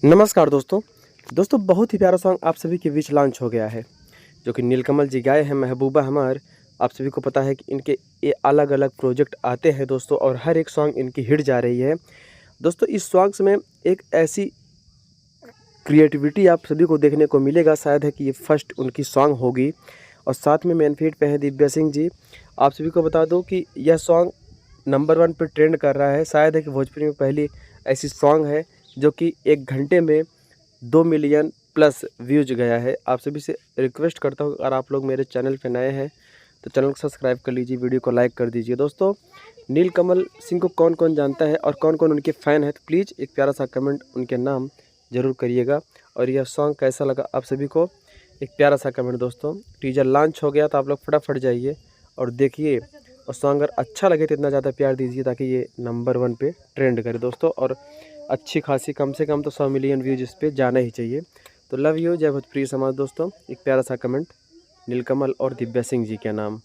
नमस्कार दोस्तों बहुत ही प्यारा सॉन्ग आप सभी के बीच लॉन्च हो गया है जो कि नीलकमल जी गाए हैं। महबूबा हमार, आप सभी को पता है कि इनके ये अलग अलग प्रोजेक्ट आते हैं दोस्तों, और हर एक सॉन्ग इनकी हिट जा रही है दोस्तों। इस सॉन्ग्स में एक ऐसी क्रिएटिविटी आप सभी को देखने को मिलेगा, शायद है कि ये फर्स्ट उनकी सॉन्ग होगी। और साथ में मेन फीड पे हैं दिव्या सिंह जी। आप सभी को बता दूं कि यह सॉन्ग नंबर 1 पे ट्रेंड कर रहा है। शायद है कि भोजपुरी में पहली ऐसी सॉन्ग है जो कि 1 घंटे में 2 मिलियन प्लस व्यूज गया है। आप सभी से रिक्वेस्ट करता हूँ, अगर आप लोग मेरे चैनल पे नए हैं तो चैनल को सब्सक्राइब कर लीजिए, वीडियो को लाइक कर दीजिए। दोस्तों नीलकमल सिंह को कौन कौन जानता है और कौन कौन उनके फ़ैन है, तो प्लीज़ एक प्यारा सा कमेंट उनके नाम ज़रूर करिएगा। और यह सॉन्ग कैसा लगा आप सभी को, एक प्यारा सा कमेंट। दोस्तों टीजर लॉन्च हो गया तो आप लोग फटाफट जाइए और देखिए, और सॉन्ग अगर अच्छा लगे तो इतना ज़्यादा प्यार दीजिए ताकि ये नंबर 1 पे ट्रेंड करे दोस्तों। और अच्छी खासी कम से कम तो 100 मिलियन व्यूज इस पर जाना ही चाहिए। तो लव यू, जय भोजपुरी समाज। दोस्तों एक प्यारा सा कमेंट नीलकमल और दिव्या सिंह जी के नाम।